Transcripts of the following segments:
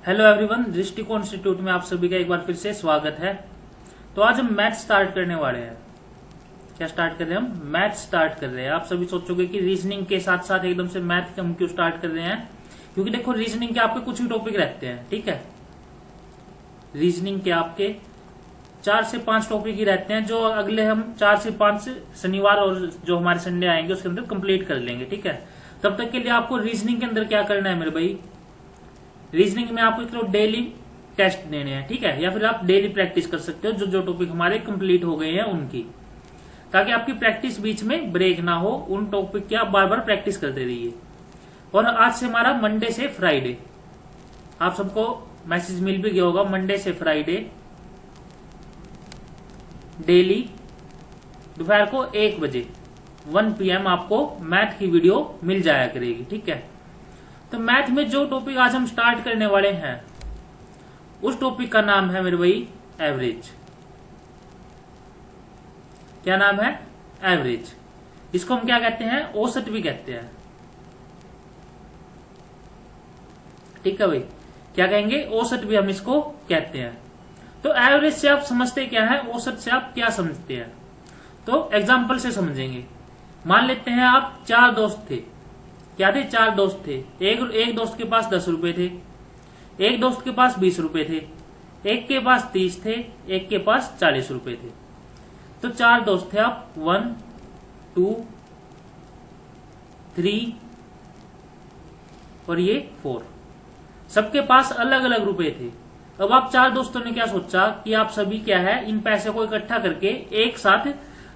Hello everyone, दृष्टिकोण institute में आप सभी का एक बार फिर से स्वागत है। तो आज हम मैथ स्टार्ट करने वाले हैं। क्या स्टार्ट कर रहे हैं? हम मैथ स्टार्ट कर रहे हैं। आप सभी सोचोगे कि रीजनिंग के साथ साथ एकदम से मैथ हम क्यों स्टार्ट कर रहे हैं? क्योंकि देखो, रीजनिंग के आपके कुछ ही टॉपिक रहते हैं, ठीक है। रीजनिंग के आपके 4 से 5 टॉपिक ही रहते हैं, जो अगले हम 4 से 5 शनिवार और जो हमारे संडे आएंगे उसके अंदर कंप्लीट कर लेंगे, ठीक है। तब तक के लिए आपको रीजनिंग के अंदर क्या करना है मेरे भाई? रीजनिंग में आपको एक डेली टेस्ट देने हैं, ठीक है, या फिर आप डेली प्रैक्टिस कर सकते हो जो जो टॉपिक हमारे कंप्लीट हो गए हैं उनकी, ताकि आपकी प्रैक्टिस बीच में ब्रेक ना हो। उन टॉपिक की आप बार बार प्रैक्टिस करते रहिए। और आज से हमारा मंडे से फ्राइडे, आप सबको मैसेज मिल भी गया होगा, मंडे से फ्राइडे डेली दोपहर को 1 बजे 1 PM आपको मैथ की वीडियो मिल जाया करेगी, ठीक है। तो मैथ में जो टॉपिक आज हम स्टार्ट करने वाले हैं उस टॉपिक का नाम है मेरे भाई एवरेज। क्या नाम है? एवरेज। इसको हम क्या कहते हैं? औसत भी कहते हैं, ठीक है भाई। क्या कहेंगे? औसत भी हम इसको कहते हैं। तो एवरेज से आप समझते क्या है, औसत से आप क्या समझते हैं? तो एग्जाम्पल से समझेंगे। मान लेते हैं आप 4 दोस्त थे। क्या थे? 4 दोस्त थे। एक दोस्त के पास 10 रुपए थे, एक दोस्त के पास 20 रुपए थे, एक के पास 30 थे, एक के पास 40 रुपए थे। तो 4 दोस्त थे आप, 1 2 3 और ये 4। सबके पास अलग अलग रुपए थे। अब आप 4 दोस्तों ने क्या सोचा कि आप सभी क्या है, इन पैसे को इकट्ठा करके एक साथ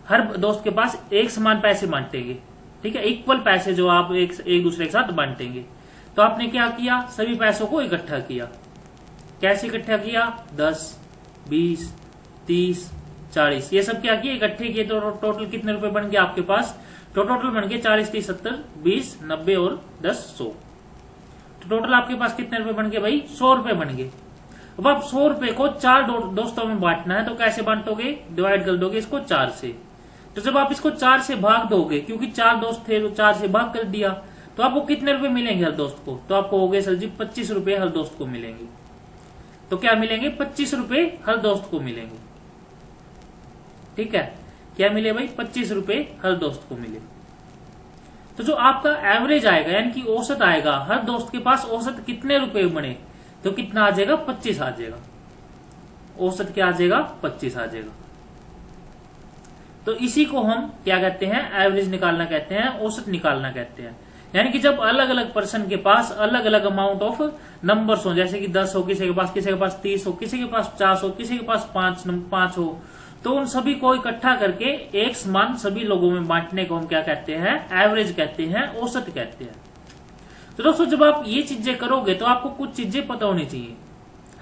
हर दोस्त के पास एक समान पैसे बांटेंगे, ठीक है। इक्वल पैसे जो आप एक दूसरे के साथ बांटेंगे। तो आपने क्या किया? सभी पैसों को इकट्ठा किया। कैसे इकट्ठा किया? 10 20 30 40 ये सब क्या किए? इकट्ठे किए। तो टोटल कितने रुपए बन गए आपके पास? तो टोटल बन गए 40 30 70 20 90 और 10 100। तो टोटल आपके पास कितने रुपए बन गए भाई? 100 रुपए बन गए। अब आप 100 रुपए को 4 दोस्तों में बांटना है, तो कैसे बांटोगे? डिवाइड कर दोगे इसको 4 से। तो जब आप इसको 4 से भाग दोगे, क्योंकि 4 दोस्त थे तो 4 से भाग कर दिया, तो आपको कितने रुपए मिलेंगे हर दोस्त को? तो आपको हो गए सर जी 25 रुपए हर दोस्त को मिलेंगे। तो क्या मिलेंगे? 25 रुपए हर दोस्त को मिलेंगे, ठीक है। क्या मिले भाई? 25 रुपए हर दोस्त को मिले। तो जो आपका एवरेज आएगा, यानी कि औसत आएगा, हर दोस्त के पास औसत कितने रुपए बने, तो कितना आ जाएगा? 25 आ जाएगा। औसत क्या आ जाएगा? 25 आ जाएगा। तो इसी को हम क्या कहते हैं? एवरेज निकालना कहते हैं, औसत निकालना कहते हैं। यानी कि जब अलग अलग पर्सन के पास अलग अलग अमाउंट ऑफ नंबर्स हो, जैसे कि 10 हो किसी के पास 30 हो, किसी के पास 50 हो, किसी के पास 5 हो, तो उन सभी को इकट्ठा करके एक समान सभी लोगों में बांटने को हम क्या कहते हैं? एवरेज कहते हैं, औसत कहते हैं। तो दोस्तों, जब आप ये चीजें करोगे तो आपको कुछ चीजें पता होनी चाहिए,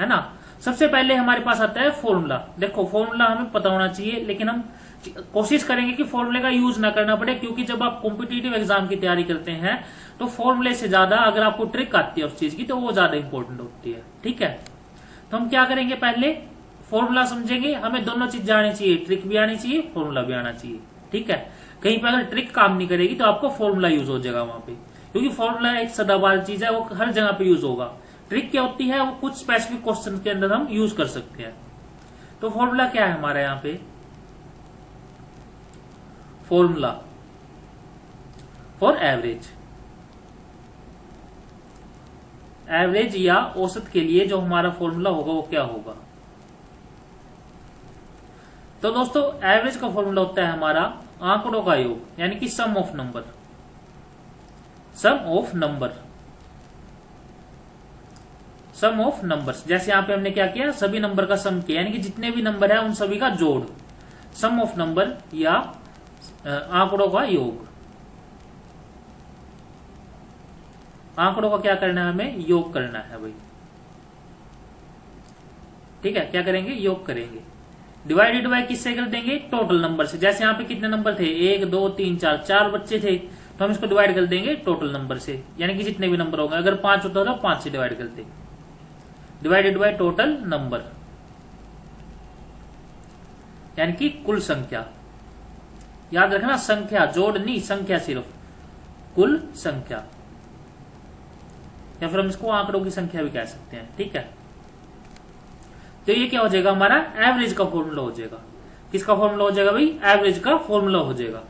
है ना। सबसे पहले हमारे पास आता है फॉर्मूला। देखो, फॉर्मूला हमें पता होना चाहिए, लेकिन हम कोशिश करेंगे कि फॉर्मूले का यूज ना करना पड़े, क्योंकि जब आप कॉम्पिटिटिव एग्जाम की तैयारी करते हैं तो फॉर्मूले से ज्यादा अगर आपको ट्रिक आती है उस चीज की, तो वो ज्यादा इंपॉर्टेंट होती है, ठीक है। तो हम क्या करेंगे? पहले फॉर्मूला समझेंगे। हमें दोनों चीजें आनी चाहिए, ट्रिक भी आनी चाहिए, फॉर्मूला भी आना चाहिए, ठीक है। कहीं पर अगर ट्रिक काम नहीं करेगी तो आपको फॉर्मूला यूज हो जाएगा वहां पे, क्योंकि फॉर्मूला एक सदाबहार चीज है, वो हर जगह पे यूज होगा। ट्रिक क्या होती है? वो कुछ स्पेसिफिक क्वेश्चन के अंदर हम यूज कर सकते हैं। तो फॉर्मूला क्या है हमारा यहाँ पे? फॉर्मूला फॉर एवरेज, एवरेज या औसत के लिए जो हमारा फॉर्मूला होगा वो क्या होगा? तो दोस्तों, एवरेज का फॉर्मूला होता है हमारा आंकड़ों का योग, यानी कि sum of number. Sum of number, sum of numbers. जैसे यहां पे हमने क्या किया? सभी नंबर का सम किया, यानी कि जितने भी नंबर है उन सभी का जोड़। सम ऑफ नंबर या आंकड़ों का योग। आंकड़ों का क्या करना है? हमें योग करना है भाई, ठीक है। क्या करेंगे? योग करेंगे। डिवाइडेड बाय किससे कर देंगे? टोटल नंबर से। जैसे यहाँ पे कितने नंबर थे? 1 2 3 4, 4 बच्चे थे, तो हम इसको डिवाइड कर देंगे टोटल नंबर से, यानी कि जितने भी नंबर होंगे। अगर 5 होता तो 5 से डिवाइड करते। डिवाइडेड बाय टोटल नंबर, यानी कि कुल संख्या। याद रखना, संख्या, जोड़ नहीं, संख्या सिर्फ, कुल संख्या। या फिर हम इसको आंकड़ों की संख्या भी कह सकते हैं। ठीक है, तो ये क्या हो जाएगा, हमारा एवरेज का फॉर्मूला हो जाएगा। किसका फॉर्मूला हो जाएगा भाई, एवरेज का फॉर्मूला हो जाएगा।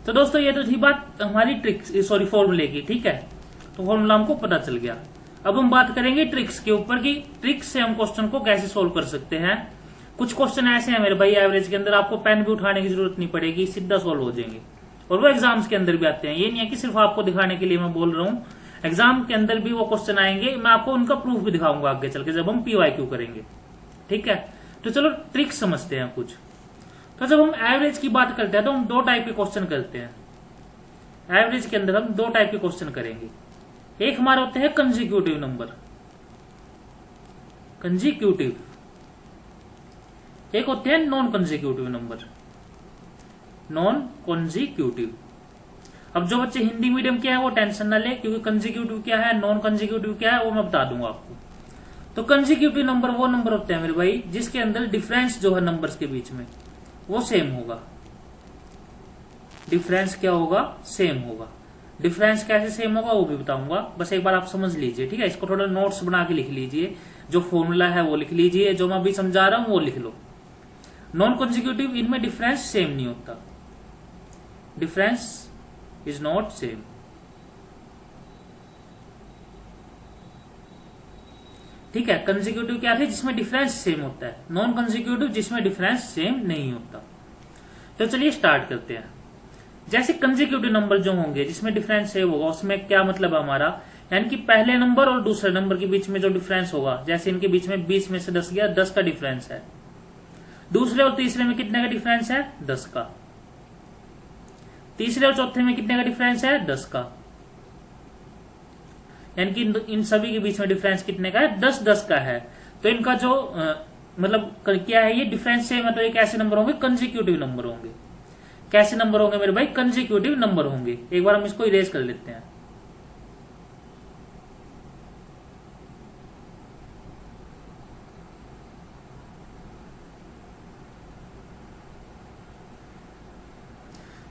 तो दोस्तों ये तो थी बात हमारी फॉर्मूले की। ठीक है, तो फॉर्मूला हमको पता चल गया। अब हम बात करेंगे ट्रिक्स के ऊपर कि ट्रिक्स से हम क्वेश्चन को कैसे सोल्व कर सकते हैं। कुछ क्वेश्चन ऐसे हैं मेरे भाई एवरेज के अंदर आपको पेन भी उठाने की जरूरत नहीं पड़ेगी, सीधा सोल्व हो जाएंगे, और वो एग्जाम्स के अंदर भी आते हैं। ये नहीं है कि सिर्फ आपको दिखाने के लिए मैं बोल रहा हूँ, एग्जाम के अंदर भी वो क्वेश्चन आएंगे। मैं आपको उनका प्रूफ भी दिखाऊंगा आगे चल के जब हम PYQ करेंगे। ठीक है, तो चलो ट्रिक्स समझते हैं कुछ। तो जब हम एवरेज की बात करते हैं तो हम 2 टाइप के क्वेश्चन करते हैं। एवरेज के अंदर हम 2 टाइप के क्वेश्चन करेंगे। एक हमारा होते हैं कंसेक्यूटिव नंबर, कंसेक्यूटिव। एक होते हैं non consecutive number, non consecutive. अब जो बच्चे हिंदी मीडियम के हैं वो टेंशन ना ले, क्योंकि कंसेक्यूटिव क्या है, नॉन कंसेक्यूटिव क्या है, वो मैं बता दूंगा आपको। तो कंसेक्यूटिव नंबर वो नंबर होते हैं मेरे भाई जिसके अंदर डिफरेंस जो है नंबर्स के बीच में वो सेम होगा। डिफरेंस क्या होगा, सेम होगा। डिफरेंस कैसे सेम होगा वो भी बताऊंगा, बस एक बार आप समझ लीजिए। ठीक है, इसको थोड़ा नोट्स बना के लिख लीजिए, जो फॉर्मूला है वो लिख लीजिए, जो मैं अभी समझा रहा हूं वो लिख लो। नॉन कंसेक्यूटिव इनमें डिफरेंस सेम नहीं होता, डिफरेंस इज नॉट सेम। ठीक है, कंसेक्यूटिव क्या थे, जिसमें डिफरेंस सेम होता है, नॉन कंसेक्यूटिव जिसमें डिफरेंस सेम नहीं होता। तो चलिए स्टार्ट करते हैं। जैसे कंसेक्यूटिव नंबर जो होंगे जिसमें डिफरेंस सेम होगा, उसमें क्या मतलब है हमारा, यानी कि पहले नंबर और दूसरे नंबर के बीच में जो डिफरेंस होगा, जैसे इनके बीच में 20 में से 10 गया, 10 का डिफरेंस है। दूसरे और तीसरे में कितने का डिफरेंस है, 10 का। तीसरे और चौथे में कितने का डिफरेंस है, 10 का। यानी कि इन सभी के बीच में डिफरेंस कितने का है, 10-10 का है। तो इनका जो मतलब क्या है, ये डिफरेंस सेम है, तो एक ऐसे नंबर होंगे कंसेक्यूटिव नंबर होंगे। कैसे नंबर होंगे मेरे भाई, कंसेक्यूटिव नंबर होंगे। एक बार हम इसको इरेज कर लेते हैं।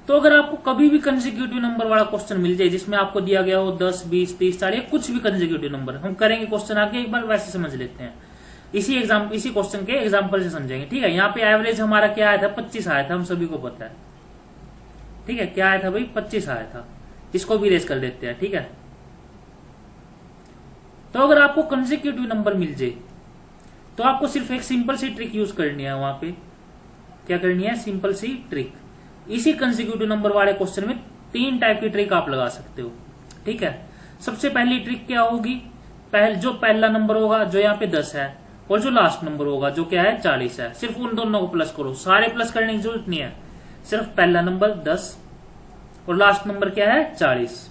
तो अगर आपको कभी भी कंसेक्यूटिव नंबर वाला क्वेश्चन मिल जाए जिसमें आपको दिया गया हो 10, 20, 30, 40 कुछ भी कंसेक्यूटिव नंबर, हम करेंगे क्वेश्चन आगे, एक बार वैसे समझ लेते हैं। इसी क्वेश्चन के एग्जांपल से समझेंगे। ठीक है, यहाँ पे एवरेज हमारा क्या आया था, 25 आया था, हम सभी को पता है। ठीक है, क्या आया था भाई, 25 आया था। इसको भी रेस कर देते हैं। ठीक है, तो अगर आपको कंसेक्यूटिव नंबर मिल जाए तो आपको सिर्फ एक सिंपल सी ट्रिक यूज करनी है। वहां पे क्या करनी है, सिंपल सी ट्रिक। इसी कंसेक्यूटिव नंबर वाले क्वेश्चन में 3 टाइप की ट्रिक आप लगा सकते हो। ठीक है, सबसे पहली ट्रिक क्या होगी, जो पहला नंबर होगा जो यहाँ पे 10 है, और जो लास्ट नंबर होगा जो क्या है 40 है, सिर्फ उन दोनों को प्लस करो। सारे प्लस करने की जरूरत नहीं है, सिर्फ पहला नंबर 10 और लास्ट नंबर क्या है 40,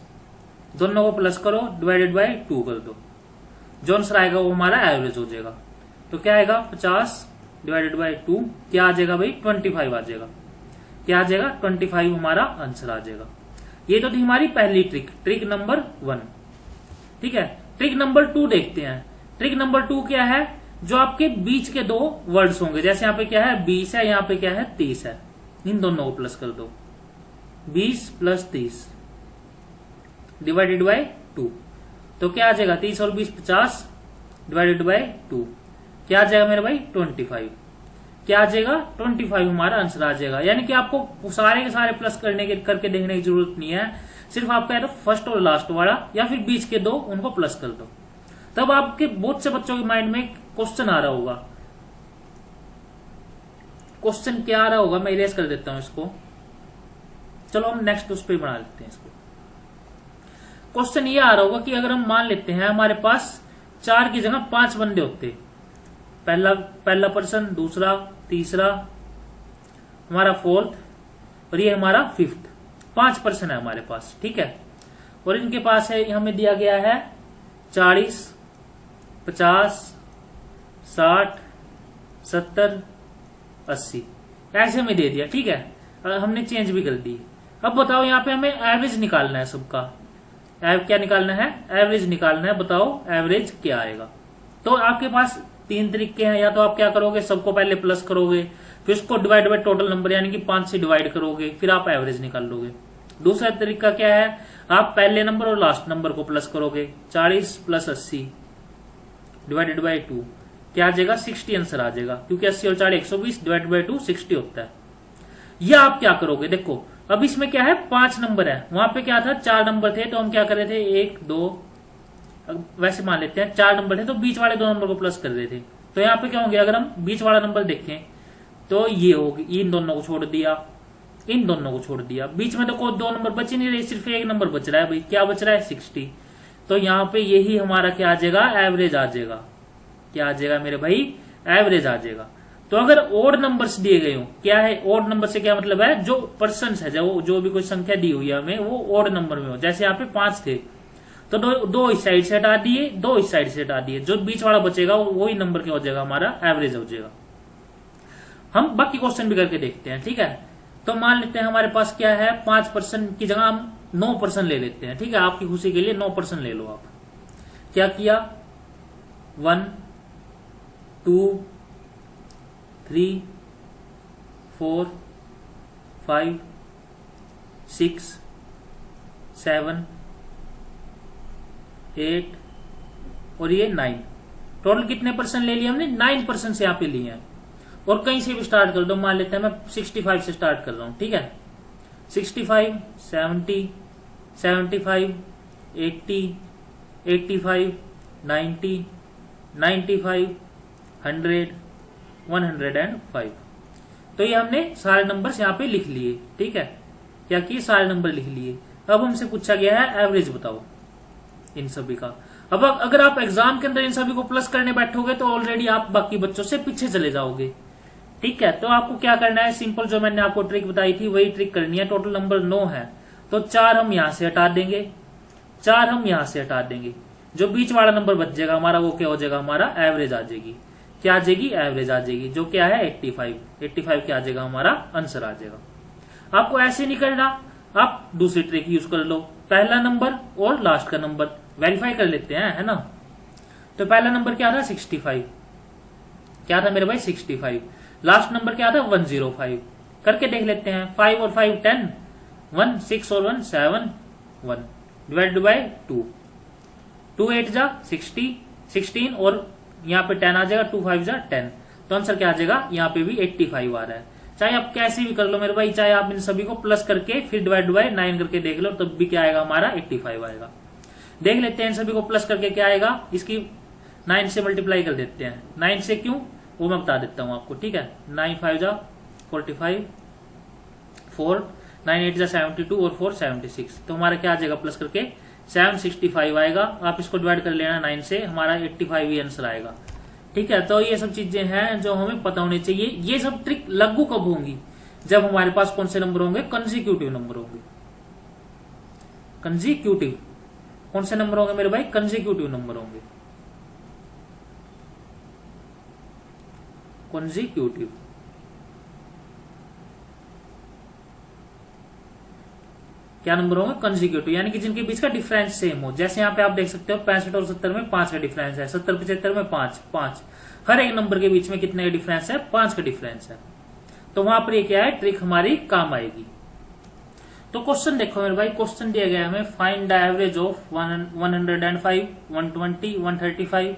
दोनों को प्लस करो, डिवाइडेड बाय 2 कर दो। जो आंसर आएगा वो हमारा एवरेज हो जाएगा। तो क्या आएगा, 50 डिवाइडेड बाय 2 क्या आ जाएगा भाई, 25 आ जाएगा। क्या आ जाएगा, 25 हमारा आंसर आ जाएगा। ये तो थी हमारी पहली ट्रिक, ट्रिक नंबर 1। ठीक है, ट्रिक नंबर 2 देखते हैं। ट्रिक नंबर 2 क्या है, जो आपके बीच के 2 वर्ड्स होंगे, जैसे यहाँ पे क्या है 20 है, यहाँ पे क्या है 30 है, इन दोनों को प्लस कर दो। 20 + 30 डिवाइडेड बाय 2, तो क्या आ जाएगा 30 और 20 50 डिवाइडेड बाय 2 क्या आ जाएगा मेरे भाई 25। क्या आ जाएगा 25 हमारा आंसर आ जाएगा। यानी कि आपको सारे के सारे प्लस करके देखने की जरूरत नहीं है, सिर्फ आपका है तो फर्स्ट और लास्ट वाला या फिर बीच के 2 उनको प्लस कर दो। तब आपके बहुत से बच्चों के माइंड में क्वेश्चन आ रहा होगा। क्वेश्चन क्या आ रहा होगा, मैं इरेज कर देता हूं इसको। चलो हम नेक्स्ट उस पर बना लेते हैं इसको। क्वेश्चन ये आ रहा होगा कि अगर हम मान लेते हैं हमारे पास 4 की जगह 5 बंदे होते, पहला पर्सन, दूसरा, तीसरा, हमारा 4th और ये हमारा 5th, 5 पर्सन है हमारे पास। ठीक है, और इनके पास है, हमें दिया गया है 40, 50, 60, 70, 80 ऐसे में दे दिया। ठीक है, हमने चेंज भी कर दी। अब बताओ यहाँ पे हमें एवरेज निकालना है सबका। क्या निकालना है, एवरेज निकालना है। बताओ एवरेज क्या आएगा। तो आपके पास 3 तरीके हैं, या तो आप क्या करोगे, सबको पहले प्लस करोगे, फिर उसको डिवाइड बाय टोटल नंबर यानी कि 5 से डिवाइड करोगे, फिर आप एवरेज निकाल लोगे। दूसरा तरीका क्या है, आप पहले नंबर और लास्ट नंबर को प्लस करोगे। 40 प्लस 80 डिवाइडेड बाई 2 क्या आ जाएगा, 60 आंसर आ जाएगा, क्योंकि 80 और 40 120 डिवाइडेड बाई 2 60 होता है। या आप क्या करोगे, देखो अब इसमें क्या है 5 नंबर है, वहां पे क्या था 4 नंबर थे, तो हम क्या कर रहे थे 1 2, वैसे मान लेते हैं 4 नंबर थे तो बीच वाले 2 नंबर को प्लस कर रहे थे। तो यहाँ पे क्या होंगे, अगर हम बीच वाला नंबर देखें तो ये होगी, इन दोनों को छोड़ दिया, इन दोनों को छोड़ दिया, बीच में तो कोई 2 नंबर बच ही नहीं रहे, सिर्फ एक नंबर बच रहा है भाई, क्या बच रहा है 60। तो यहाँ पे यही हमारा क्या आ जाएगा, एवरेज आ जाएगा। क्या आ जाएगा मेरे भाई, एवरेज आ जाएगा। तो अगर ओड नंबर्स दिए गए हो, क्या है ओड नंबर से क्या मतलब है, जो पर्सन है, जो भी कोई संख्या दी हुई है हमें वो ओड नंबर में हो। जैसे यहाँ पे 5 थे तो दो इस साइड से हटा दिए, 2 इस साइड से हटा दिए, जो बीच वाला बचेगा वही नंबर क्या हो जाएगा, हमारा एवरेज हो जाएगा। हम बाकी क्वेश्चन भी करके देखते हैं, ठीक है। तो मान लेते हैं हमारे पास क्या है 5% की जगह हम 9% ले लेते हैं, ठीक है, आपकी खुशी के लिए 9% ले लो आप। क्या किया 1 2 3 4 5 6 7 8 और ये 9, टोटल कितने परसेंट ले लिया हमने, 9% से यहाँ पे लिए हैं। और कहीं से भी स्टार्ट कर दो, मान लेते हैं मैं 65 से स्टार्ट कर रहा हूं, ठीक है। 65 70 75 80 85 90 95 100 105। तो ये हमने सारे नंबर्स यहाँ पे लिख लिए, ठीक है, क्या किए सारे नंबर लिख लिए। अब हमसे पूछा गया है एवरेज बताओ इन सभी का। अब अगर आप एग्जाम के अंदर इन सभी को प्लस करने बैठोगे तो ऑलरेडी आप बाकी बच्चों से पीछे चले जाओगे, ठीक है। तो आपको क्या करना है, सिंपल जो मैंने आपको ट्रिक बताई थी वही ट्रिक करनी है। टोटल नंबर 9 है, तो 4 हम यहां से हटा देंगे, 4 हम यहां से हटा देंगे, जो बीच वाला नंबर बच जाएगा हमारा वो क्या हो जाएगा, हमारा एवरेज आ जाएगी। क्या आ जाएगी, एवरेज आ जाएगी, जो क्या है 85 क्या आ जाएगा, हमारा आंसर आ जाएगा। आपको ऐसे नहीं करना, आप दूसरी ट्रिक यूज कर लो, पहला नंबर और लास्ट का नंबर वेरीफाई कर लेते हैं, है ना। तो पहला नंबर क्या था 65, क्या था मेरे भाई 65, लास्ट नंबर क्या था 105, करके देख लेते हैं। 5 और 5 10, 1 6 और 1 7 1 डिवाइडेड बाई 2, 2 8 जा 60 16 और यहाँ पे 10 आ जाएगा, 2 5 जा 10। तो आंसर क्या आ जाएगा, यहाँ पे भी 85 आ रहा है। चाहे आप कैसे भी कर लो मेरे भाई, चाहे आप इन सभी को प्लस करके फिर डिवाइड बाई 9 करके देख लो, तब भी क्या आएगा, हमारा 85 आएगा। देख लेते हैं इन सभी को प्लस करके क्या आएगा, इसकी 9 से मल्टीप्लाई कर देते हैं। 9 से क्यों वो मैं बता देता हूं आपको, ठीक है। 9 5 जा 45, 4 9 8 जा 72 और 4 76। तो हमारा क्या आ जाएगा प्लस करके 765 आएगा। आप इसको डिवाइड कर लेना 9 से, हमारा 85 ही आंसर आएगा, ठीक है। तो ये सब चीजें हैं जो हमें पता होनी चाहिए। ये सब ट्रिक लागू कब होंगी, जब हमारे पास कौन से नंबर होंगे, कंसेक्यूटिव नंबर होंगे। कंसेक्यूटिव कौन से नंबर होंगे मेरे भाई, कंसेक्यूटिव नंबर होंगे, कंसेक्यूटिव। क्या नंबर होंगे, कंसेक्यूटिव, यानी कि जिनके बीच का डिफरेंस सेम हो। जैसे यहाँ पे आप देख सकते हो 65 और 70 में 5 का डिफरेंस है, 70 75 में 5 हर एक नंबर के बीच में कितने का डिफरेंस है, 5 का डिफरेंस है। तो वहां पर ये क्या है, ट्रिक हमारी काम आएगी। तो क्वेश्चन देखो मेरे भाई, क्वेश्चन दिया गया है हमें, फाइंड द एवरेज ऑफ 105 120 135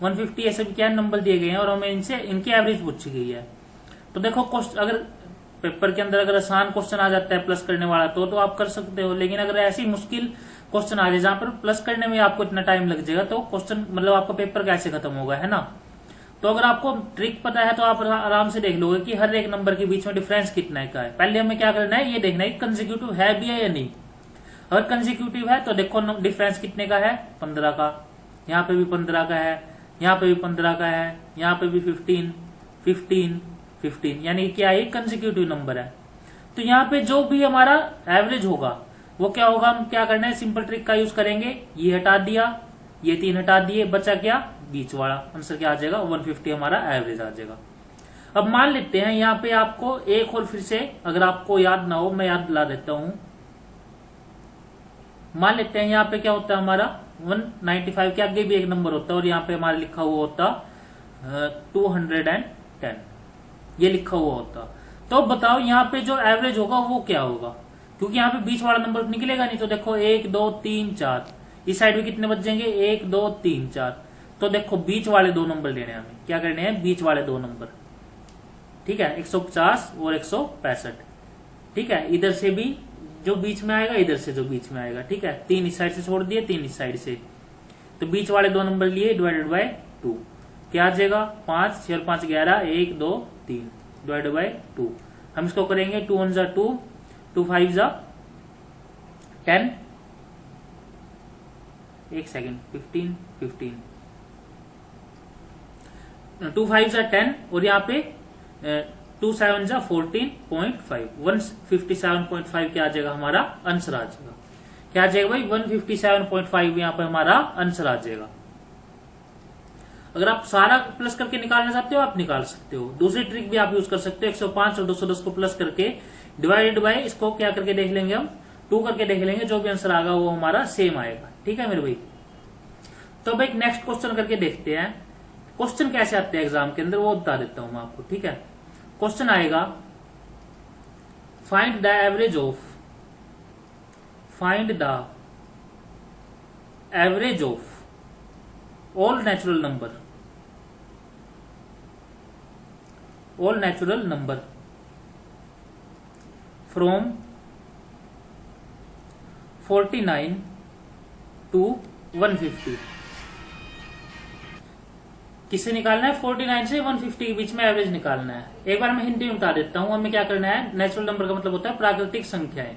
150, ऐसे भी क्या नंबर दिए गए हैं और हमें इनसे इनकी एवरेज पूछी गई है। तो देखो अगर पेपर के अंदर अगर आसान क्वेश्चन आ जाता है प्लस करने वाला तो आप कर सकते हो, लेकिन अगर ऐसी मुश्किल क्वेश्चन आ जाए जहां पर प्लस करने में आपको इतना टाइम लग जाएगा तो क्वेश्चन मतलब आपका पेपर कैसे खत्म होगा, है ना। तो अगर आपको ट्रिक पता है तो आप आराम से देख लोगे कि हर एक नंबर के बीच में डिफरेंस कितना का है। पहले हमें क्या करना है, ये देखना है कंसेक्यूटिव है भी है या नहीं। अगर कंसेक्यूटिव है तो देखो डिफरेंस कितने का है, 15 का, यहाँ पे भी 15 का है, यहाँ पे भी 15 का है, यहाँ पे भी 15 15 15, यानी क्या है, कंसेक्यूटिव नंबर है। तो यहाँ पे जो भी हमारा एवरेज होगा वो क्या होगा, हम क्या करना है, सिंपल ट्रिक का यूज करेंगे। ये हटा दिया, ये 3 हटा दिए, बचा क्या, बीच वाला। आंसर क्या आ जाएगा, 150 हमारा एवरेज आ जाएगा। अब मान लेते हैं यहाँ पे आपको एक और फिर से, अगर आपको याद ना हो मैं याद दिला देता हूं। मान लेते हैं यहाँ पे क्या होता है हमारा 195 के आगे भी एक नंबर होता है और यहाँ पे हमारा लिखा हुआ होता 210, ये लिखा हुआ होता। तो बताओ यहाँ पे जो एवरेज होगा वो क्या होगा। क्योंकि यहाँ पे बीच वाला नंबर निकलेगा नहीं। तो देखो 1 2 3 4, इस साइड में कितने बच जाएंगे 1 2 3 4। तो देखो बीच वाले दो नंबर लेने हैं हमें, क्या करने हैं बीच वाले दो नंबर, ठीक है 150 और 165, ठीक है। इधर से भी जो बीच में आएगा, इधर से जो बीच में आएगा, ठीक है। 3 इस साइड से छोड़ दिए, 3 इस साइड से, तो बीच वाले दो नंबर लिए डिवाइडेड बाय 2, क्या आ जाएगा 5 6 और 5 11, 1 2 3 डिवाइडेड बाय 2। हम इसको करेंगे 2 1 2, 2 5 10, एक सेकेंड 15 15, 2 5 10 और यहाँ पे 2 7 14.5, 157.5 क्या आ जाएगा हमारा आंसर आ जाएगा। क्या आ जाएगा भाई 157.5 यहाँ पे हमारा आंसर आ जाएगा। अगर आप सारा प्लस करके निकालना चाहते हो आप निकाल सकते हो। दूसरी ट्रिक भी आप यूज कर सकते हो, 105 और 210 को प्लस करके डिवाइडेड बाय इसको क्या करके देख लेंगे हम 2 करके देख लेंगे, जो भी आंसर आएगा वो हमारा सेम आएगा, ठीक है मेरे भाई। तो अब एक नेक्स्ट क्वेश्चन करके देखते हैं। क्वेश्चन कैसे आते हैं एग्जाम के अंदर वो बता देता हूं मैं आपको, ठीक है। क्वेश्चन आएगा find the average of all natural number from 49 to 150। किससे निकालना है 49 से 150 के बीच में एवरेज निकालना है। एक बार मैं हिंदी में बता देता हूं। हमें क्या करना है, नेचुरल नंबर का मतलब होता है प्राकृतिक संख्याएं।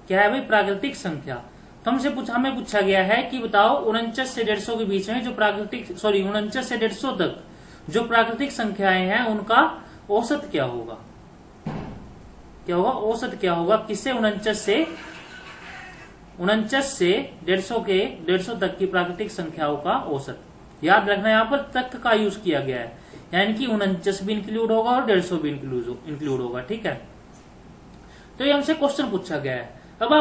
क्या है भाई प्राकृतिक संख्या। तो हमें पूछा गया है कि बताओ 49 से 150 के बीच में जो 49 से 150 तक जो प्राकृतिक संख्याएं हैं उनका औसत क्या होगा। औसत क्या होगा किससे 49 से 150 तक की प्राकृतिक संख्याओं का औसत। याद रखना यहाँ पर तक का यूज किया गया है, यानी कि 49 भी इंक्लूड होगा और 150 भी इंक्लूड होगा, ठीक है। तो ये हमसे क्वेश्चन पूछा गया है। अब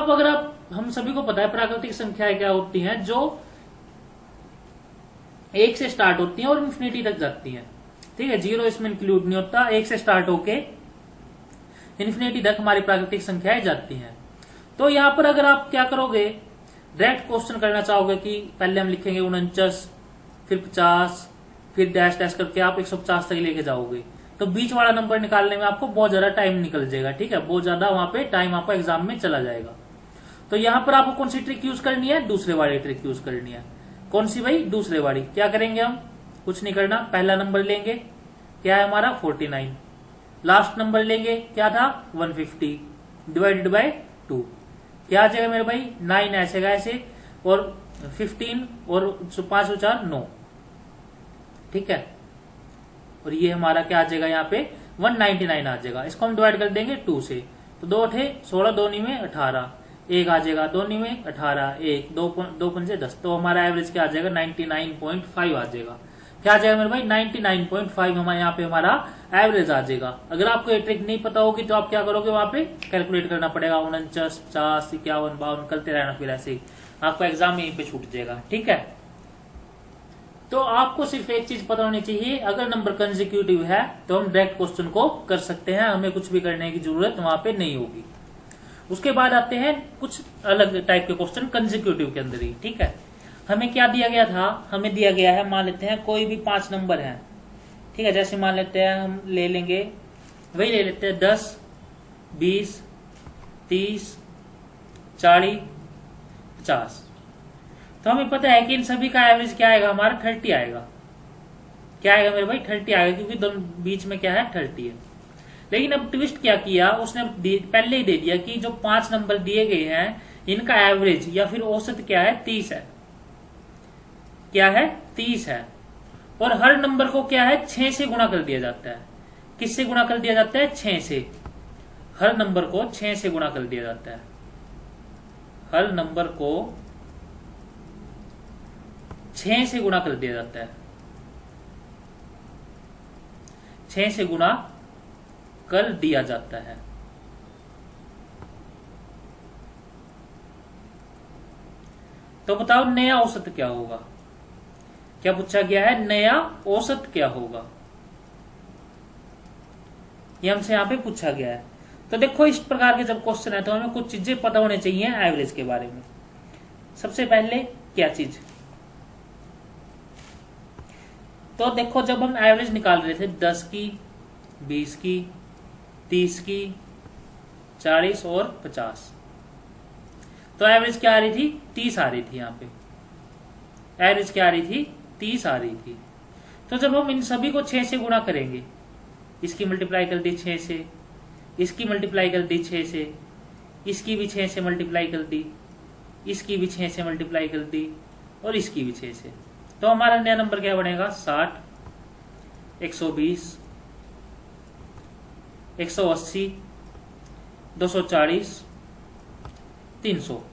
हम सभी को पता है प्राकृतिक संख्याएं क्या होती हैं, जो 1 से स्टार्ट होती हैं और इन्फिनिटी तक जाती हैं, ठीक है। 0 इसमें इंक्लूड नहीं होता, 1 से स्टार्ट होके इन्फिनिटी तक हमारी प्राकृतिक संख्याएं जाती हैं। तो यहां पर अगर आप क्या करोगे, डायरेक्ट क्वेश्चन करना चाहोगे कि पहले हम लिखेंगे 49 फिर 50 फिर डैश डैश करके आप 150 तक लेके जाओगे, तो बीच वाला नंबर निकालने में आपको बहुत ज्यादा टाइम निकल जाएगा, ठीक है। बहुत ज्यादा वहां पे टाइम आपका एग्जाम में चला जाएगा। तो यहां पर आपको कौन सी ट्रिक यूज करनी है, दूसरे वाली ट्रिक यूज करनी है। कौन सी भाई, दूसरे वाली। क्या करेंगे हम, कुछ नहीं करना, पहला नंबर लेंगे क्या है हमारा 49, लास्ट नंबर लेंगे क्या था 150 डिवाइडेड बाय 2, क्या आ जाएगा मेरे भाई 9 ऐसे का ऐसे, और 15 और 5 और 4 9, ठीक है। और ये हमारा क्या आ जाएगा यहाँ पे 199 आ जाएगा। इसको हम डिवाइड कर देंगे 2 से, तो 2 8 16, 2 9 18, 1 आ जाएगा 2 9 18, 1 2 5 10, तो हमारा एवरेज क्या आ जाएगा 99.5 आ जाएगा। क्या आ जाएगा मेरे भाई 99.5 हमारे यहाँ पे हमारा एवरेज आ जाएगा। अगर आपको ये ट्रिक नहीं पता होगी तो आप क्या करोगे, वहां पे कैलकुलेट करना पड़ेगा 49 50 51 52 करते रहना, फिर ऐसे ही आपका एग्जाम यहीं पे छूट जाएगा, ठीक है। तो आपको सिर्फ एक चीज पता होनी चाहिए, अगर नंबर कंसेक्यूटिव है तो हम डायरेक्ट क्वेश्चन को कर सकते हैं, हमें कुछ भी करने की जरूरत वहां पे नहीं होगी। उसके बाद आते हैं कुछ अलग टाइप के क्वेश्चन कंसेक्यूटिव के अंदर ही, ठीक है। हमें क्या दिया गया था, हमें दिया गया है, मान लेते हैं कोई भी 5 नंबर है, ठीक है। जैसे मान लेते हैं हम ले लेंगे, वही ले लेते हैं 10 20 30 40 50। तो हमें पता है कि इन सभी का एवरेज क्या आएगा हमारा 30 आएगा। क्या आएगा मेरे भाई 30 आएगा, क्योंकि दोनों बीच में क्या है 30 है। लेकिन अब ट्विस्ट क्या किया उसने, पहले ही दे दिया कि जो 5 नंबर दिए गए हैं इनका एवरेज या फिर औसत क्या है 30 है। क्या है 30 है, और हर नंबर को क्या है 6 से गुणा कर दिया जाता है। किससे गुणा कर दिया जाता है 6 से, हर नंबर को 6 से गुणा कर दिया जाता है। हर नंबर को 6 से गुणा कर दिया जाता है, 6 से गुणा कर दिया जाता है। तो बताओ नया औसत क्या होगा। क्या पूछा गया है, नया औसत क्या होगा। ये हमसे यहाँ पे पूछा गया है। तो देखो इस प्रकार के जब क्वेश्चन है तो हमें कुछ चीजें पता होनी चाहिए एवरेज के बारे में। सबसे पहले क्या चीज, तो देखो जब हम एवरेज निकाल रहे थे 10 की, 20 की, 30 की, 40 और 50, तो एवरेज क्या आ रही थी, 30 आ रही थी। यहाँ पे एवरेज क्या आ रही थी, 30 आ रही थी। तो जब हम इन सभी को 6 से गुणा करेंगे, इसकी मल्टीप्लाई कर दी 6 से, इसकी मल्टीप्लाई कर दी 6 से, इसकी भी 6 से मल्टीप्लाई कर दी, इसकी भी 6 से मल्टीप्लाई कर दी और इसकी भी 6 से, तो हमारा नया नंबर क्या बनेगा, 60, 120, 180, 240, 300।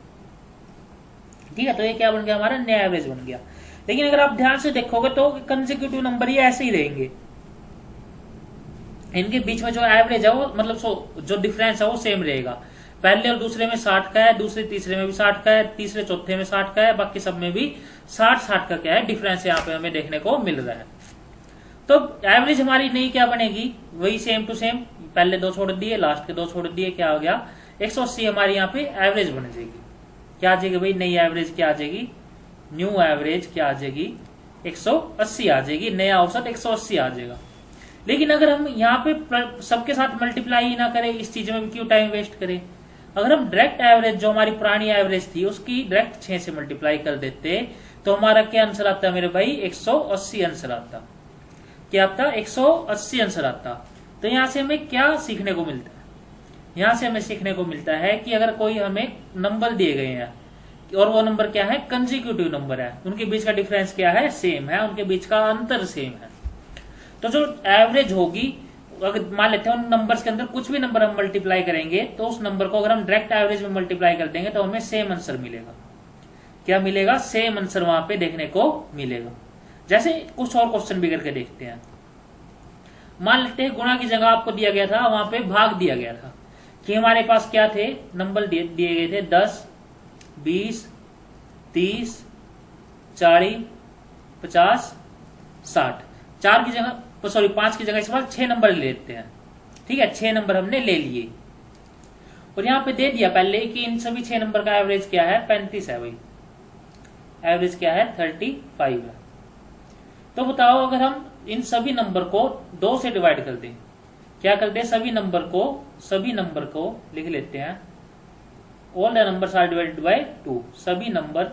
ठीक है, तो ये क्या बन गया, हमारा नया एवरेज बन गया। लेकिन अगर आप ध्यान से देखोगे तो कंसेक्यूटिव नंबर ये ऐसे ही रहेंगे, इनके बीच में जो एवरेज है वो मतलब जो डिफरेंस है वो सेम रहेगा। पहले और दूसरे में 60 का है, दूसरे तीसरे में भी 60 का है, तीसरे चौथे में 60 का है, बाकी सब में भी 60 का क्या है डिफरेंस यहाँ पे हमें देखने को मिल रहा है। तो एवरेज हमारी नई क्या बनेगी, वही सेम टू सेम, पहले 2 छोड़ दिए, लास्ट के 2 छोड़ दिए, क्या हो गया 180 हमारी यहाँ पे एवरेज बन जाएगी। क्या आ जाएगी भाई, नई एवरेज क्या आ जाएगी, न्यू एवरेज क्या आ जाएगी, 180 आ जाएगी, नया औसत 180 आ जाएगा। लेकिन अगर हम यहाँ पे सबके साथ मल्टीप्लाई ही ना करें, इस चीज में क्यों टाइम वेस्ट करें। अगर हम डायरेक्ट एवरेज जो हमारी पुरानी एवरेज थी उसकी डायरेक्ट 6 से मल्टीप्लाई कर देते तो हमारा क्या आंसर आता है मेरे भाई, 180 आंसर आता। क्या आता, 180 आंसर आता। तो यहाँ से हमें क्या सीखने को मिलता है, यहाँ से हमें सीखने को मिलता है कि अगर कोई हमें नंबर दिए गए हैं और वो नंबर क्या है, कंसेक्यूटिव नंबर है, उनके बीच का डिफरेंस क्या है, सेम है, उनके बीच का अंतर सेम है, तो जो एवरेज होगी, अगर मान लेते हैं उन नंबर्स के अंदर कुछ भी नंबर हम मल्टीप्लाई करेंगे तो उस नंबर को अगर हम डायरेक्ट एवरेज में मल्टीप्लाई कर देंगे तो हमें सेम आंसर मिलेगा। क्या मिलेगा, सेम आंसर वहां पे देखने को मिलेगा। जैसे कुछ और क्वेश्चन भी करके देखते हैं। मान लेते हैं गुणा की जगह आपको दिया गया था, वहां पे भाग दिया गया था, कि हमारे पास क्या थे, नंबर दिए गए थे 10, 20, 30, 40, 50, 60। 4 की जगह सॉरी 5 की जगह इस बार 6 नंबर ले लेते हैं। ठीक है, 6 नंबर हमने ले लिए और यहां पे दे दिया पहले कि इन सभी 6 नंबर का एवरेज क्या है, 35 है भाई, एवरेज क्या है 35 है। तो बताओ अगर हम इन सभी नंबर को 2 से डिवाइड कर दें, क्या कर दें, सभी नंबर को लिख लेते हैं, all the numbers are divided by 2, सभी नंबर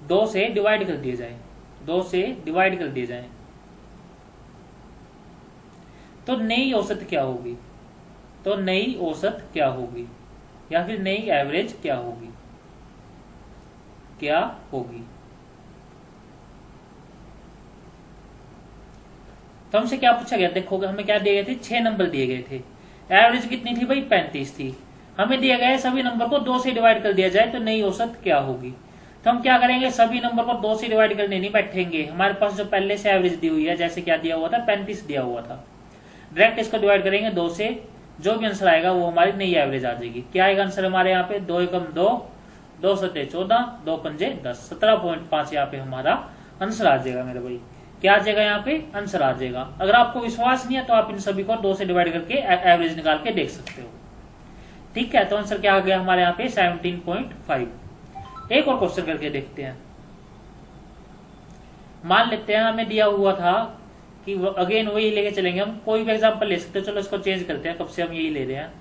2 से डिवाइड कर दिए जाए, 2 से डिवाइड कर दिए जाए, तो नई औसत क्या होगी, तो नई औसत क्या होगी या फिर नई एवरेज क्या होगी, क्या होगी। तो हमसे क्या पूछा गया, देखोगे हमें क्या दिए गए थे, 6 नंबर दिए गए थे, एवरेज कितनी थी भाई 35 थी, हमें दिया गया है सभी नंबर को 2 से डिवाइड कर दिया जाए तो नई औसत क्या होगी। तो हम क्या करेंगे, सभी नंबर को 2 से डिवाइड करने नहीं बैठेंगे, हमारे पास जो पहले से एवरेज दी हुई है, जैसे क्या दिया हुआ था 35 दिया हुआ था, डायरेक्ट इसको डिवाइड करेंगे 2 से, जो भी आंसर आएगा वो हमारी नई एवरेज आ जाएगी। क्या आएगा आंसर हमारे यहाँ पे, 2 एकम 2, 2 सत्ते 14, 2 पंजे 10, 17.5 यहाँ पे हमारा आंसर आ जाएगा मेरे भाई। क्या आ जाएगा यहाँ पे आंसर आ जाएगा। अगर आपको विश्वास नहीं है तो आप इन सभी को 2 से डिवाइड करके एवरेज निकाल के देख सकते हो। ठीक है, तो आंसर क्या आ गया हमारे यहाँ पे 17.5। एक और क्वेश्चन करके देखते हैं। मान लेते हैं हमें दिया हुआ था कि अगेन वही लेके चलेंगे, हम कोई भी एग्जांपल ले सकते हो, चलो इसको चेंज करते हैं, कब से हम यही ले रहे हैं।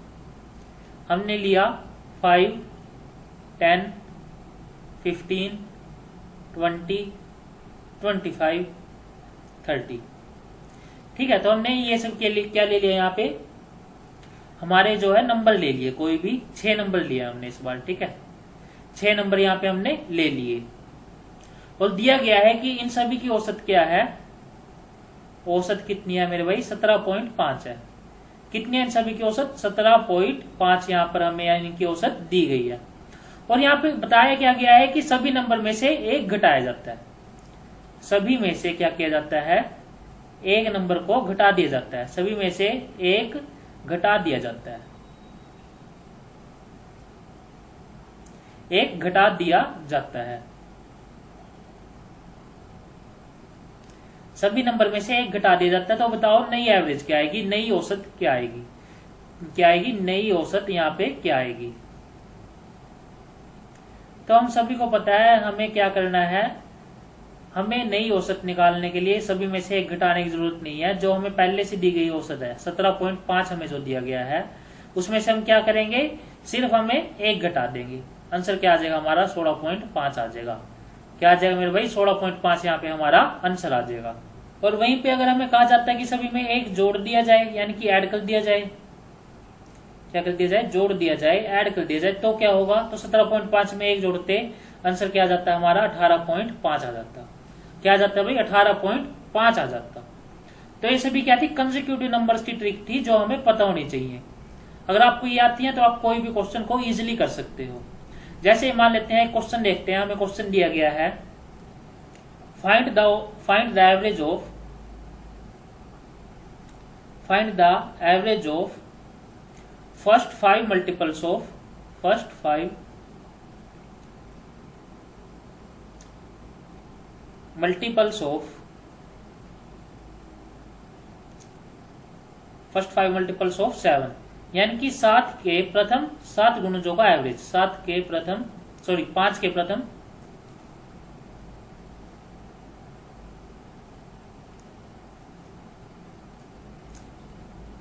हमने लिया 5, 10, 15, 20, 25, 30। ठीक है, तो हमने ये सब क्या ले लिया यहाँ पे, हमारे जो है नंबर ले लिए, कोई भी 6 नंबर लिया हमने इस बार। ठीक है, 6 नंबर यहाँ पे हमने ले लिए और दिया गया है कि इन सभी की औसत क्या है, औसत कितनी है मेरे भाई 17.5 है। कितनी है इन सभी की औसत, 17.5 यहाँ पर हमें इनकी औसत दी गई है। और यहाँ पे बताया क्या गया है कि सभी नंबर में से एक घटाया जाता है, सभी में से क्या किया जाता है, एक नंबर को घटा दिया जाता है, सभी में से एक घटा दिया जाता है, एक घटा दिया जाता है। सभी नंबर में से एक घटा दिया जाता है। तो बताओ नई एवरेज क्या आएगी, नई औसत क्या आएगी, क्या आएगी, नई औसत यहाँ पे क्या आएगी। तो हम सभी को पता है हमें क्या करना है, हमें नई औसत निकालने के लिए सभी में से एक घटाने की जरूरत नहीं है। जो हमें पहले से दी गई औसत है 17.5 हमें जो दिया गया है उसमें से हम क्या करेंगे, सिर्फ हमें एक घटा देंगे। आंसर क्या आ जाएगा हमारा 16.5 आ जाएगा। क्या आ जाएगा मेरे भाई 16.5 यहाँ पे हमारा आंसर आ जाएगा। और वहीं पे अगर हमें कहा जाता है कि सभी में एक जोड़ दिया जाए यानी कि ऐड कर दिया जाए, क्या कर दिया जाए, जोड़ दिया जाए, ऐड कर दिया जाए, तो क्या होगा, तो 17.5 में एक जोड़ते आंसर क्या आ जाता है हमारा 18.5 आ जाता। क्या आ जाता है भाई 18.5 आ जाता। तो ये सभी क्या थी, कंसेक्यूटिव नंबर्स की ट्रिक थी जो हमें पता होनी चाहिए। अगर आपको ये आती है तो आप कोई भी क्वेश्चन को इजीली कर सकते हो। जैसे मान लेते हैं क्वेश्चन देखते हैं, हमें क्वेश्चन दिया गया है find the average of first 5 multiples of first 5 multiples of 7, यानी कि 7 के प्रथम 7 गुणजों का एवरेज, 5 के प्रथम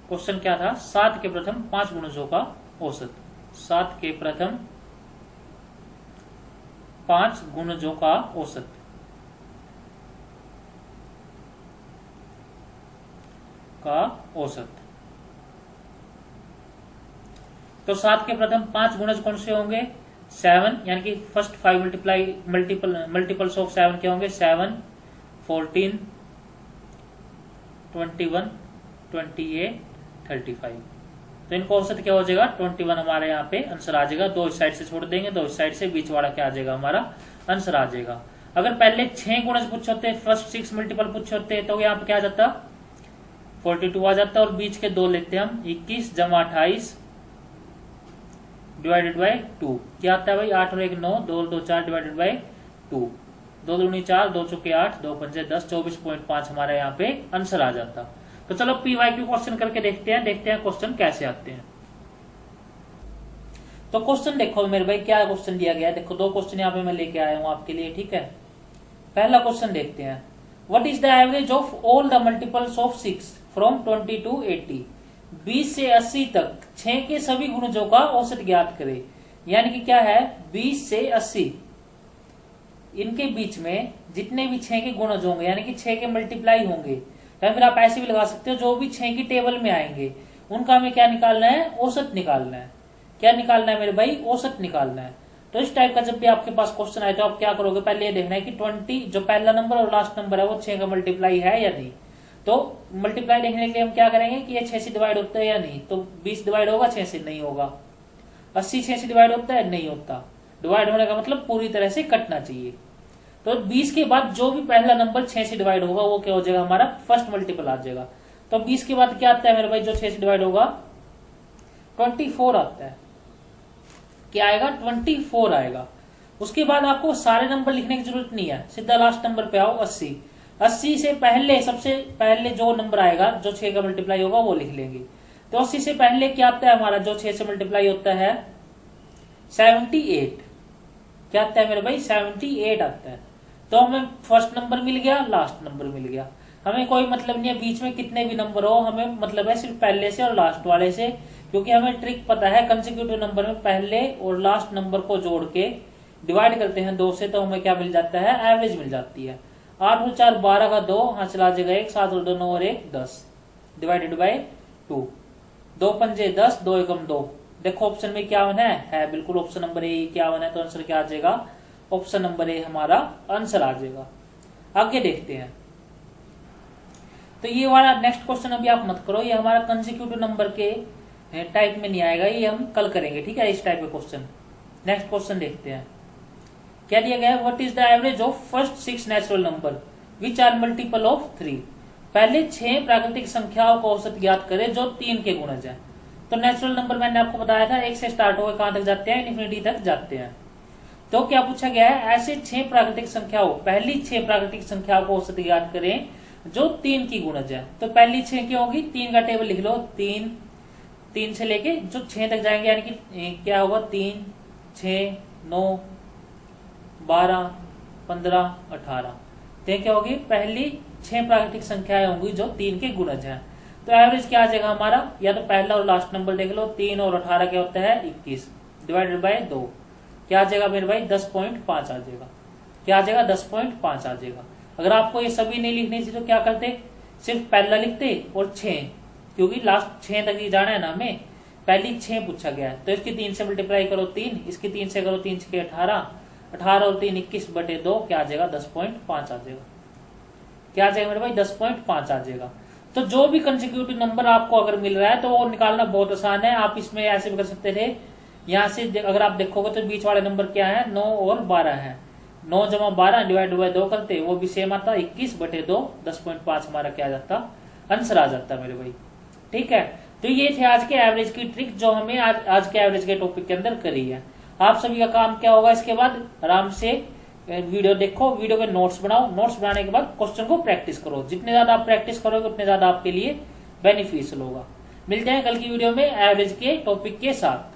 क्वेश्चन क्या था, 7 के प्रथम 5 गुणजों का औसत, 7 के प्रथम 5 गुणजों का औसत तो 7 के प्रथम 5 गुणज कौन से होंगे, 7, यानी कि फर्स्ट 5 मल्टीपल्स ऑफ 7 क्या होंगे, 7, 14, 21, 28, 35। तो इनका औसत क्या हो जाएगा 21 हमारे यहाँ पे आंसर आ जाएगा। दो इस साइड से छोड़ देंगे, दो इस साइड से, बीच वाला क्या आ जाएगा हमारा आंसर आ जाएगा। अगर पहले 6 गुणज पूछे होते, फर्स्ट 6 मल्टीपल पूछे होते, तो यहाँ पे क्या आ जाता 42 आ जाता। और बीच के दो लेते हैं हम, 21 जमा 28 डिवाइडेड बाई 2 क्या आता है भाई, 8 और 1 9, 2 2 4 डिवाइडेड बाई 2, 2 दूनी 4, 2 चौके 8, 2 पंजे 10, 24.5 हमारे यहाँ पे आंसर आ जाता। तो चलो PYQ क्वेश्चन करके देखते हैं क्वेश्चन कैसे आते हैं। तो क्वेश्चन देखो मेरे भाई क्या क्वेश्चन दिया गया है, देखो 2 क्वेश्चन यहाँ पे मैं लेके आया हूँ आपके लिए, ठीक है। पहला क्वेश्चन देखते हैं, what is the average of all the multiples of 6 from 20 to 80, 20 से 80 तक 6 के सभी गुणजों का औसत ज्ञात करें। यानी कि क्या है, 20 से 80 इनके बीच में जितने भी 6 के गुणज होंगे, यानी कि 6 के मल्टीप्लाई होंगे, या फिर आप ऐसे भी लगा सकते हो जो भी 6 की टेबल में आएंगे उनका हमें क्या निकालना है, औसत निकालना है। क्या निकालना है मेरे भाई, औसत निकालना है। तो इस टाइप का जब भी आपके पास क्वेश्चन आए तो आप क्या करोगे, पहले ये देखना है कि 20 जो पहला नंबर और लास्ट नंबर है वो 6 का मल्टीप्लाई है या नहीं। तो मल्टीप्लाई देखने के लिए हम क्या करेंगे कि ये 6 से डिवाइड होता है या नहीं, तो 20 डिवाइड होगा 6 से, नहीं होगा। 80 6 से डिवाइड होता है, नहीं होता। डिवाइड होने का मतलब पूरी तरह से कटना चाहिए। तो 20 के बाद जो भी पहला नंबर 6 से डिवाइड होगा वो क्या हो जाएगा, हमारा फर्स्ट मल्टीपल आ जाएगा। तो 20 के बाद क्या आता है मेरे भाई, जो 6 से डिवाइड होगा 24 आता है। क्या आएगा, 24 आएगा। उसके बाद आपको सारे नंबर लिखने की जरूरत नहीं है, सीधा लास्ट नंबर पे आओ 80। 80 से पहले सबसे पहले जो नंबर आएगा जो 6 का मल्टीप्लाई होगा वो लिख लेंगे। तो 80 से पहले क्या आता है हमारा, जो 6 से मल्टीप्लाई होता है 78। क्या आता है मेरे भाई, 78 आता है। तो हमें फर्स्ट नंबर मिल गया, लास्ट नंबर मिल गया। हमें कोई मतलब नहीं है बीच में कितने भी नंबर हो, हमें मतलब है सिर्फ पहले से और लास्ट वाले से, क्योंकि हमें ट्रिक पता है कंसेक्यूटिव नंबर में पहले और लास्ट नंबर को जोड़ के डिवाइड करते हैं 2 से, तो हमें क्या मिल जाता है, एवरेज मिल जाती है। 8 और 4 12 का 2, हाँ चला जाएगा 1, 7 और 2 9 और 1 10 डिवाइडेड बाई 2, 2 पंजे 10, 2 एकम 2। देखो ऑप्शन में क्या है बिल्कुल ऑप्शन नंबर ए क्या है, तो आंसर क्या आ जाएगा, ऑप्शन नंबर ए हमारा आंसर आ जाएगा। आगे देखते हैं। तो ये वाला नेक्स्ट क्वेश्चन अभी आप मत करो, ये हमारा कंसेक्यूटिव नंबर के टाइप में नहीं आएगा, ये हम कल करेंगे, ठीक है। इस टाइप के क्वेश्चन, नेक्स्ट क्वेश्चन देखते हैं क्या दिया गया है, what is the average of first 6 natural number which are multiple of 3। पहले 6 प्राकृतिक संख्याओं का औसत ज्ञात करें जो 3 के गुणज है। तो नेचुरल नंबर मैंने आपको बताया था 1 से स्टार्ट होकर कहां तक जाते हैं, इन्फिनिटी तक जाते हैं। तो क्या पूछा गया है, ऐसे 6 प्राकृतिक संख्याओं, पहली 6 प्राकृतिक संख्याओं को औसत ज्ञात करें जो 3 की गुणज है। तो पहली 6 की होगी, 3 का टेबल लिख लो, 3 से लेके जो 6 तक जाएंगे, यानी कि क्या होगा 3, 6, 9, 12, 15, 18। तो क्या होगी, पहली 6 प्राकृतिक संख्याएं होंगी जो 3 के गुणज हैं। तो एवरेज क्या आ जाएगा हमारा, या तो पहला और लास्ट नंबर देख लो, 3 और 18 क्या होता है 21 डिवाइडेड बाय 2, क्या आ जाएगा मेरे भाई 10.5 आ जाएगा। क्या आ जाएगा 10.5 आ जाएगा। अगर आपको ये सभी नहीं लिखने थी तो क्या करते, सिर्फ पहला लिखते और 6, क्योंकि लास्ट 6 तक ही जाना है ना हमें, पहली 6 पूछा गया है। तो इसकी 3 से मल्टीप्लाई करो 3, इसकी 3 से करो 3 6 18, 18 और 3 21/2, क्या आ जाएगा 10.5 आ जाएगा। क्या आ जाएगा मेरे भाई 10.5 आ जाएगा। तो जो भी कंसेक्यूटिव नंबर आपको अगर मिल रहा है तो वो निकालना बहुत आसान है। आप इसमें ऐसे भी कर सकते थे, यहाँ से अगर आप देखोगे तो बीच वाले नंबर क्या है 9 और 12 है, 9 जमा 12 डिवाइड बाय 2 करते, वो भी सेम आता 21/2, 10.5 हमारा क्या आ जाता, आंसर आ जाता मेरे भाई। ठीक है, तो ये थे आज के एवरेज की ट्रिक जो हमें आज के एवरेज के टॉपिक के अंदर करी है। आप सभी का काम क्या होगा, इसके बाद आराम से वीडियो देखो, वीडियो के नोट्स बनाओ, नोट्स बनाने के बाद क्वेश्चन को प्रैक्टिस करो। जितने ज्यादा आप प्रैक्टिस करोगे उतने ज्यादा आपके लिए बेनिफिशियल होगा। मिलते हैं कल की वीडियो में एवरेज के टॉपिक के साथ।